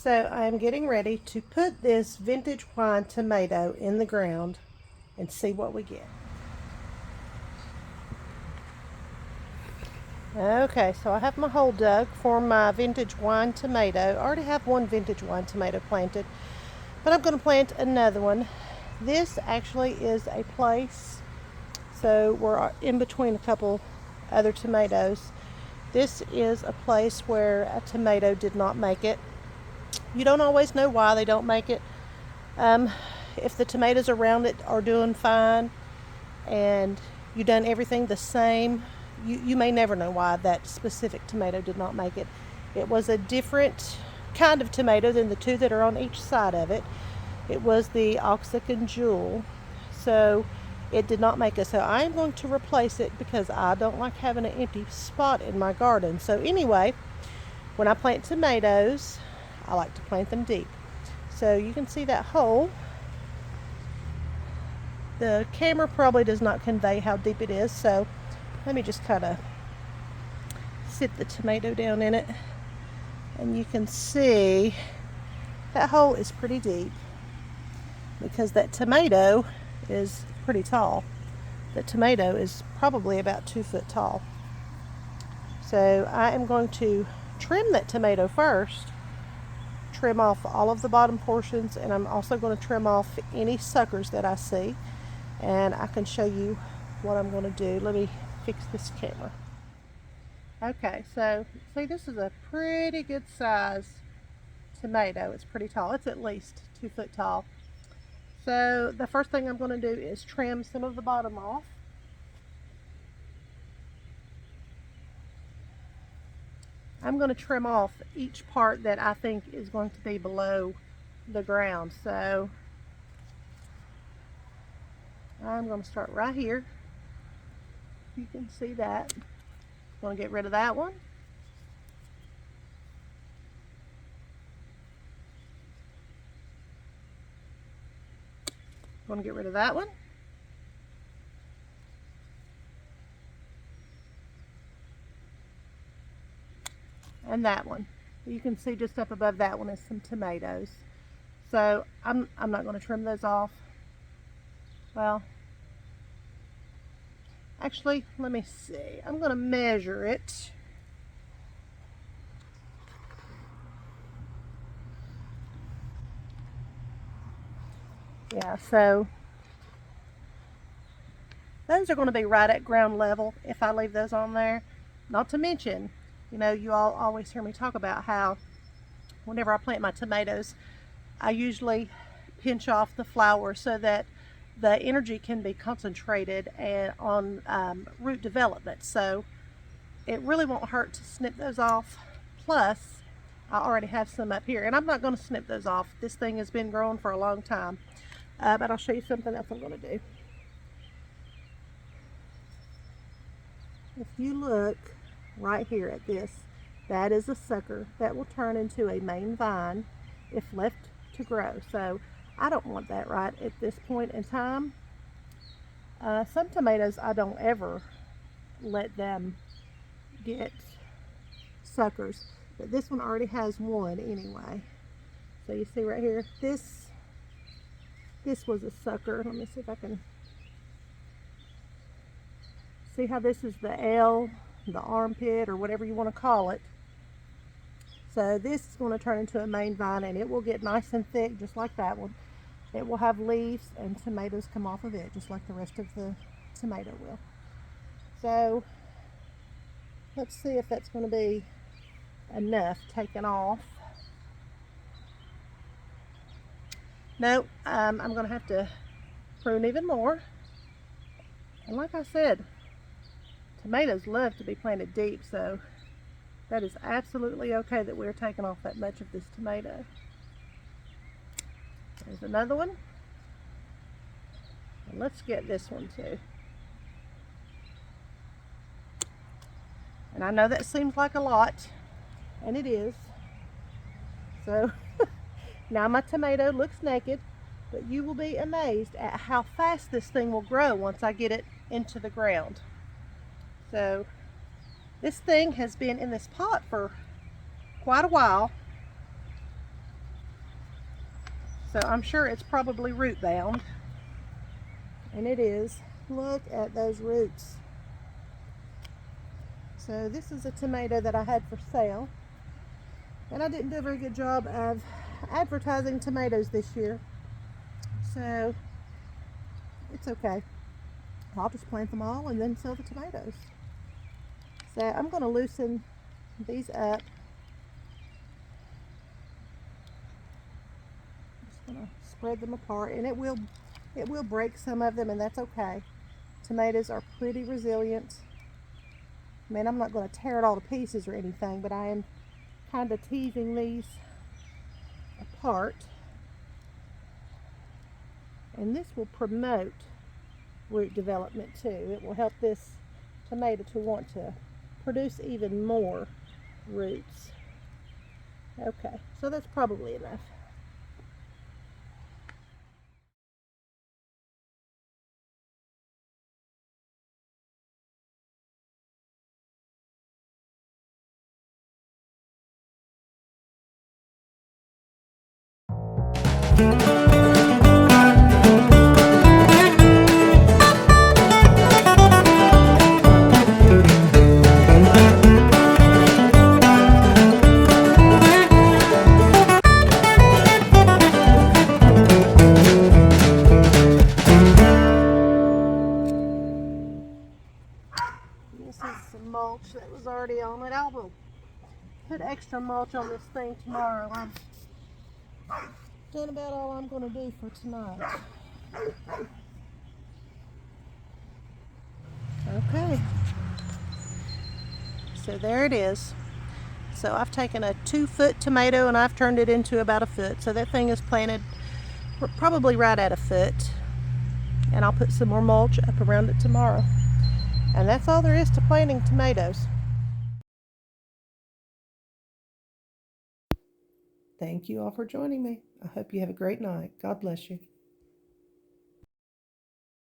So I'm getting ready to put this vintage wine tomato in the ground and see what we get. Okay, so I have my hole dug for my vintage wine tomato. I already have one vintage wine tomato planted, but I'm going to plant another one. This actually is a place, so we're in between a couple other tomatoes. This is a place where a tomato did not make it. You don't always know why they don't make it. If the tomatoes around it are doing fine and you've done everything the same, you may never know why that specific tomato did not make it. It was a different kind of tomato than the two that are on each side of it. It was the Oaxacan Jewel, so it did not make it. So I'm going to replace it because I don't like having an empty spot in my garden. So anyway, when I plant tomatoes, I like to plant them deep. So you can see that hole. The camera probably does not convey how deep it is, so let me just kind of sit the tomato down in it, and you can see that hole is pretty deep because that tomato is pretty tall. The tomato is probably about 2 foot tall. So I am going to trim that tomato first, trim off all of the bottom portions, and I'm also going to trim off any suckers that I see, and I can show you what I'm going to do. Let me fix this camera. Okay, so see, this is a pretty good size tomato. It's pretty tall. It's at least 2 foot tall. So the first thing I'm going to do is trim some of the bottom off. I'm going to trim off each part that I think is going to be below the ground. So I'm going to start right here. You can see that. I'm going to get rid of that one. I'm going to get rid of that one. And that one. You can see just up above that one is some tomatoes. So I'm not going to trim those off. Well, actually, let me see. I'm going to measure it. Yeah, so those are going to be right at ground level if I leave those on there. Not to mention, you know, you all always hear me talk about how whenever I plant my tomatoes, I usually pinch off the flower so that the energy can be concentrated and on root development. So it really won't hurt to snip those off. Plus, I already have some up here, and I'm not going to snip those off. This thing has been growing for a long time. But I'll show you something else I'm going to do. If you look right here at this, that is a sucker that will turn into a main vine if left to grow. So I don't want that right at this point in time. Some tomatoes I don't ever let them get suckers, but this one already has one anyway. So you see right here, this was a sucker. Let me see if I can see how this is the L, the armpit, or whatever you want to call it. So this is going to turn into a main vine, and it will get nice and thick just like that one. It will have leaves and tomatoes come off of it just like the rest of the tomato will. So let's see if that's going to be enough taken off. No, I'm going to have to prune even more. And like I said, tomatoes love to be planted deep, so that is absolutely okay that we're taking off that much of this tomato. There's another one. And let's get this one too. And I know that seems like a lot, and it is. So now my tomato looks naked, but you will be amazed at how fast this thing will grow once I get it into the ground. So this thing has been in this pot for quite a while, So I'm sure it's probably root bound. And it is. Look at those roots. So this is a tomato that I had for sale. And I didn't do a very good job of advertising tomatoes this year. So it's okay. I'll just plant them all and then sell the tomatoes. So I'm going to loosen these up. Just going to spread them apart, and it will break some of them, and that's okay. Tomatoes are pretty resilient. I mean, I'm not going to tear it all to pieces or anything, but I am kind of teasing these apart. And this will promote root development too. It will help this tomato to want to produce even more roots. Okay, so that's probably enough. This is some mulch that was already on it. I will put extra mulch on this thing tomorrow. I've done about all I'm going to do for tonight. Okay. So there it is. So I've taken a 2-foot tomato and I've turned it into about a foot. So that thing is planted probably right at a foot. And I'll put some more mulch up around it tomorrow. And that's all there is to planting tomatoes. Thank you all for joining me. I hope you have a great night. God bless you.